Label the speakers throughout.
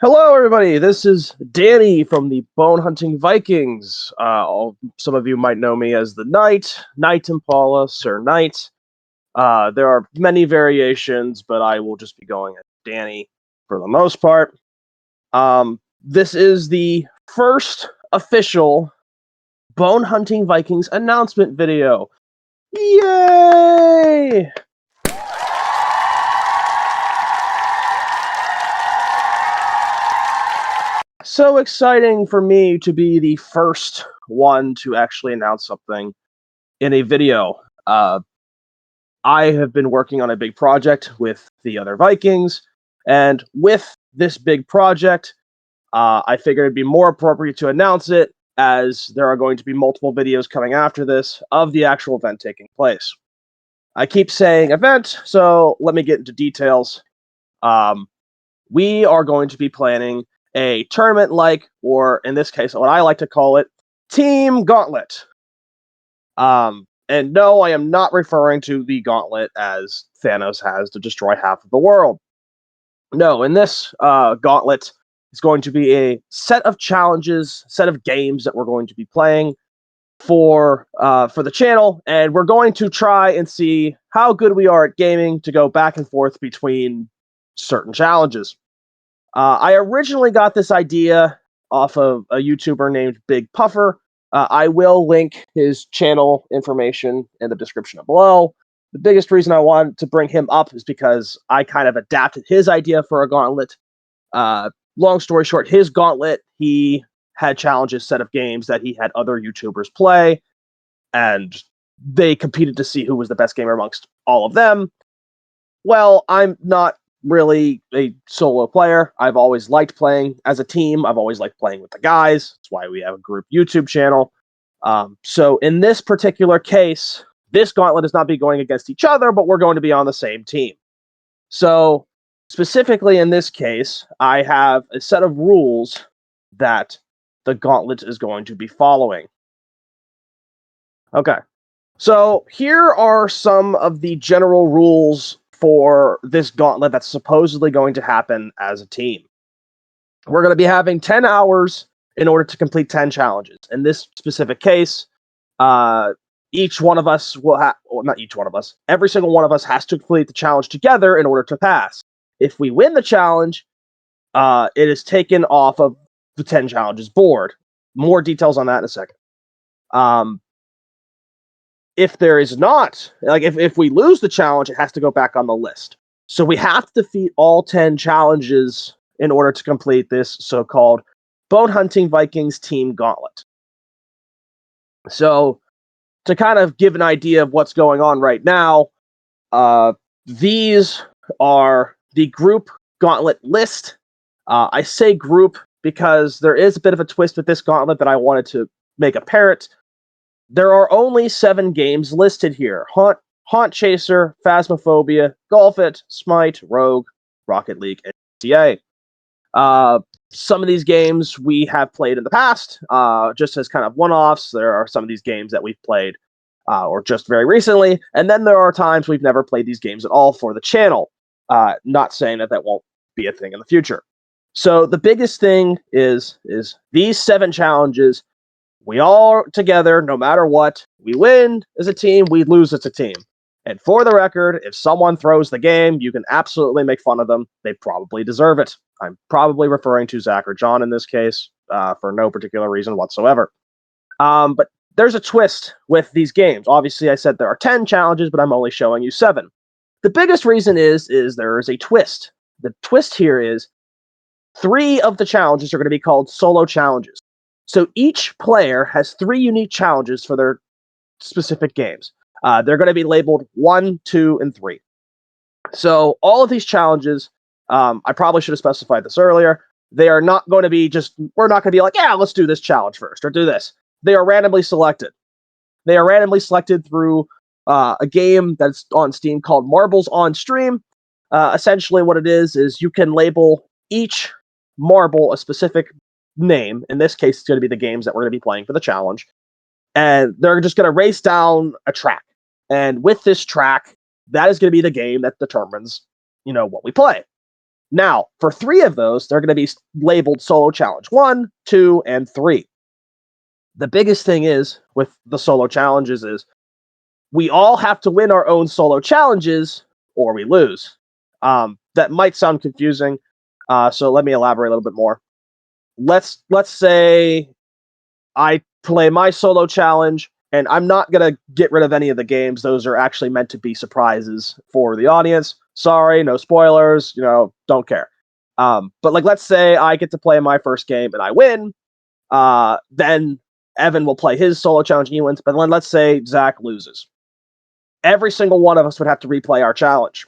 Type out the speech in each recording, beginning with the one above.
Speaker 1: Hello, everybody. This is Danny from the Bone Hunting Vikings. Some of you might know me as the Knight Impala, Sir Knight. There are many variations, but I will just be going as Danny for the most part. This is the first official Bone Hunting Vikings announcement video. Yay! So exciting for me to be the first one to actually announce something in a video. I have been working on a big project with the other Vikings, and with this big project, I figured it'd be more appropriate to announce it as there are going to be multiple videos coming after this of the actual event taking place. I keep saying event, so let me get into details. We are going to be planning a tournament-like, or in this case, what I like to call it, Team Gauntlet. And no, I am not referring to the Gauntlet as Thanos has to destroy half of the world. No, in this Gauntlet is going to be a set of challenges, set of games that we're going to be playing for the channel, and we're going to try and see how good we are at gaming to go back and forth between certain challenges. I originally got this idea off of a YouTuber named Big Puffer. I will link his channel information in the description below. The biggest reason I wanted to bring him up is because I kind of adapted his idea for a gauntlet. Long story short, his gauntlet, he had challenges, set of games that he had other YouTubers play, and they competed to see who was the best gamer amongst all of them. Well, I'm not really a solo player. I've always liked playing as a team. I've always liked playing with the guys. That's why we have a group YouTube channel. So in this particular case, this gauntlet is not be going against each other, but we're going to be on the same team. So specifically in this case, I have a set of rules that the gauntlet is going to be following. Okay. So here are some of the general rules for this gauntlet that's supposedly going to happen as a team. We're going to be having 10 hours in order to complete 10 challenges. In this specific case, each one of us will have, well, not each one of us, every single one of us has to complete the challenge together in order to pass. If we win the challenge, it is taken off of the 10 challenges board. More details on that in a second. If there is not, like if we lose the challenge, it has to go back on the list. So we have to defeat all 10 challenges in order to complete this so-called Bone Hunting Vikings Team Gauntlet. So to kind of give an idea of what's going on right now, these are the group gauntlet list. I say group because there is a bit of a twist with this gauntlet that I wanted to make apparent. There are only 7 games listed here. Haunt Chaser, Phasmophobia, Gauntlet, Smite, Rogue, Rocket League, and GTA. Some of these games we have played in the past, just as kind of one-offs. There are some of these games that we've played, or just very recently, and then there are times we've never played these games at all for the channel. Not saying that that won't be a thing in the future. So the biggest thing is these 7 challenges. We all together, no matter what, we win as a team, we lose as a team. And for the record, if someone throws the game, you can absolutely make fun of them. They probably deserve it. I'm probably referring to Zach or John in this case, for no particular reason whatsoever. But there's a twist with these games. Obviously, I said there are 10 challenges, but I'm only showing you 7. The biggest reason is there is a twist. The twist here is 3 of the challenges are going to be called solo challenges. So each player has 3 unique challenges for their specific games. They're going to be labeled 1, 2, and 3. So all of these challenges, I probably should have specified this earlier. They are not going to be we're not going to be like, yeah, let's do this challenge first or do this. They are randomly selected. They are randomly selected through a game that's on Steam called Marbles on Stream. Essentially what it is you can label each marble a specific name. In this case, it's going to be the games that we're going to be playing for the challenge. And they're just going to race down a track. And with this track, that is going to be the game that determines, what we play. Now, for 3 of those, they're going to be labeled Solo Challenge 1, 2, and 3. The biggest thing is with the solo challenges is we all have to win our own solo challenges or we lose. That might sound confusing, so let me elaborate a little bit more. Let's say I play my solo challenge, and I'm not gonna get rid of any of the games. Those are actually meant to be surprises for the audience. Sorry, no spoilers. Don't care. But like, let's say I get to play my first game and I win. Then Evan will play his solo challenge and he wins. But then let's say Zach loses. Every single one of us would have to replay our challenge.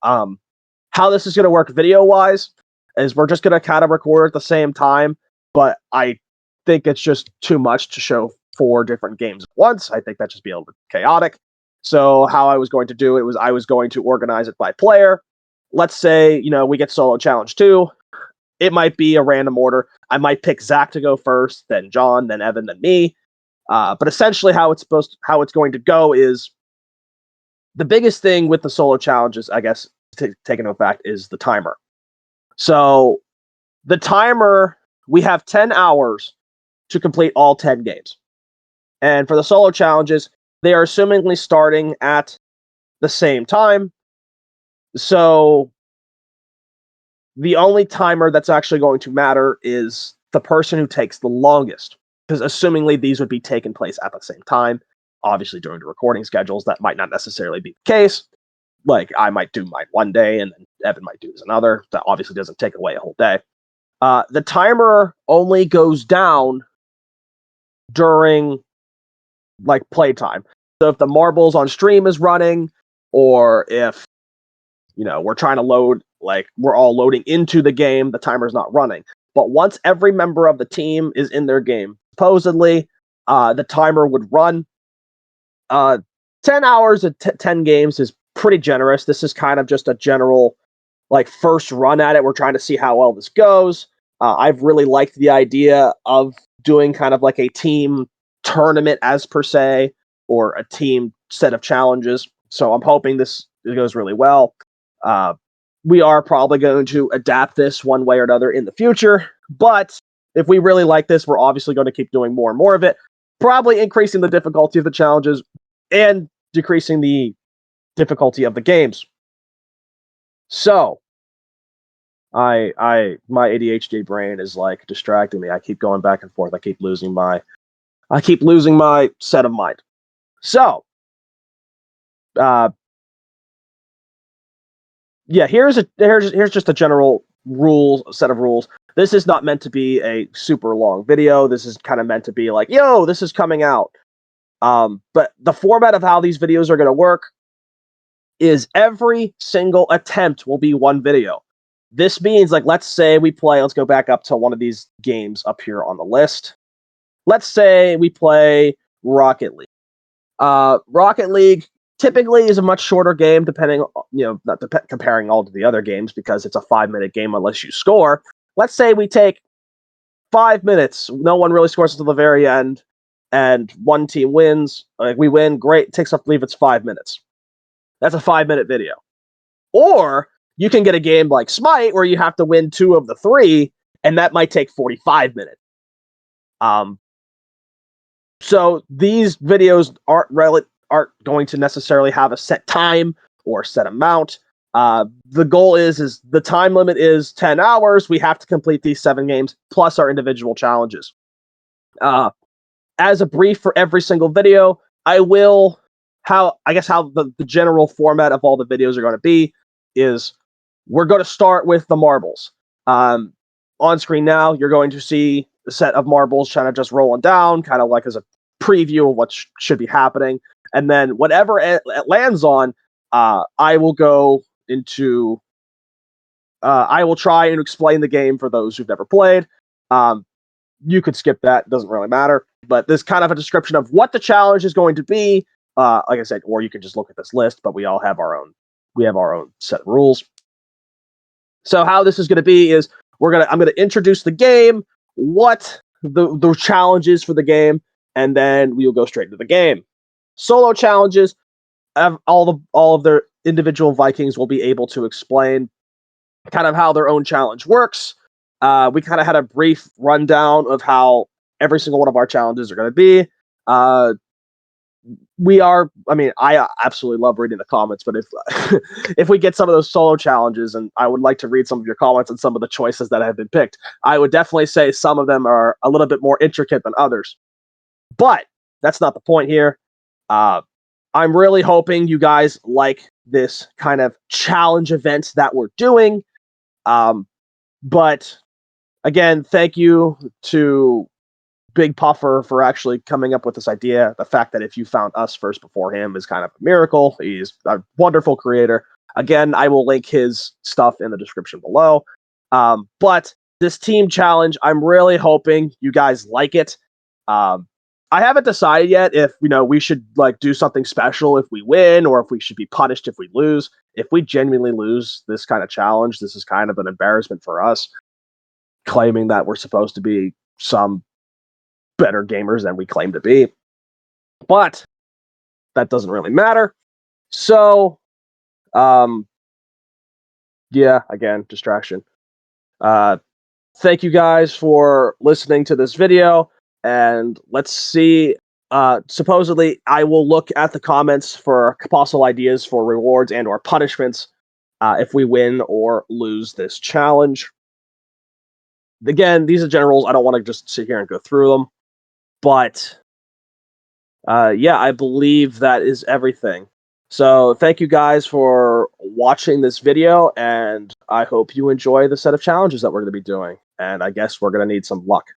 Speaker 1: How this is going to work video-wise is we're just going to kind of record at the same time, but I think it's just too much to show 4 different games at once. I think that'd just be a little bit chaotic. So how I was going to do it was I was going to organize it by player. Let's say, we get solo challenge 2. It might be a random order. I might pick Zach to go first, then John, then Evan, then me. But essentially how it's going to go is the biggest thing with the solo challenges, I guess, taking into fact, is the timer. So the timer, we have 10 hours to complete all 10 games. And for the solo challenges, they are assumingly starting at the same time. So the only timer that's actually going to matter is the person who takes the longest, because assumingly these would be taking place at the same time. Obviously, during the recording schedules, that might not necessarily be the case. Like, I might do mine one day, and then Evan might do his another. That obviously doesn't take away a whole day. The timer only goes down during, like, playtime. So if the marbles on stream is running, or if, we're trying to load, like, we're all loading into the game, the timer's not running. But once every member of the team is in their game, supposedly, the timer would run. 10 hours at 10 games is pretty generous. This is kind of just a general, like, first run at it. We're trying to see how well this goes. I've really liked the idea of doing kind of like a team tournament as per se, or a team set of challenges. So I'm hoping this goes really well. We are probably going to adapt this one way or another in the future, but if we really like this, we're obviously going to keep doing more and more of it, probably increasing the difficulty of the challenges and decreasing the difficulty of the games. So, my ADHD brain is like distracting me. I keep going back and forth. I keep losing my set of mind. So, yeah, here's just a general set of rules. This is not meant to be a super long video. This is kind of meant to be like, yo, this is coming out. But the format of how these videos are going to work is every single attempt will be one video. This means, like, let's go back up to one of these games up here on the list. Let's say we play Rocket League. Rocket League typically is a much shorter game, comparing all to the other games, because it's a 5-minute game unless you score. Let's say we take 5 minutes. No one really scores until the very end, and one team wins. Like, we win, great. It takes, I believe it's 5 minutes. That's a 5-minute video. Or you can get a game like Smite where you have to win 2 of the 3, and that might take 45 minutes. So these videos aren't going to necessarily have a set time or set amount. The goal is the time limit is 10 hours. We have to complete these 7 games plus our individual challenges. As a brief for every single video, how the general format of all the videos are going to be is we're going to start with the marbles. On screen now, you're going to see a set of marbles kind of just rolling down, kind of like as a preview of what should be happening. And then whatever it lands on, I will go into... I will try and explain the game for those who've never played. You could skip that, doesn't really matter. But there's kind of a description of what the challenge is going to be. Like I said, or you can just look at this list, but we all have our own set of rules. So how this is going to be is I'm going to introduce the game, what the challenges for the game, and then we will go straight into the game. Solo challenges, all of their individual Vikings will be able to explain kind of how their own challenge works. We kind of had a brief rundown of how every single one of our challenges are going to be. Uh, I absolutely love reading the comments, but if if we get some of those solo challenges, and I would like to read some of your comments and some of the choices that have been picked, I would definitely say some of them are a little bit more intricate than others. But that's not the point here. Uh, I'm really hoping you guys like this kind of challenge event that we're doing. But again, thank you to Big Puffer for actually coming up with this idea. The fact that if you found us first before him is kind of a miracle. He's a wonderful creator. Again, I will link his stuff in the description below. But this team challenge, I'm really hoping you guys like it. I haven't decided yet if we should like do something special if we win, or if we should be punished if we lose. If we genuinely lose this kind of challenge, this is kind of an embarrassment for us, claiming that we're supposed to be some better gamers than we claim to be. But that doesn't really matter. So, yeah, again, distraction. Thank you guys for listening to this video, and let's see. Supposedly, I will look at the comments for possible ideas for rewards and or punishments if we win or lose this challenge. Again, these are generals. I don't want to just sit here and go through them, but yeah, I believe that is everything. So thank you guys for watching this video, and I hope you enjoy the set of challenges that we're going to be doing. And I guess we're going to need some luck.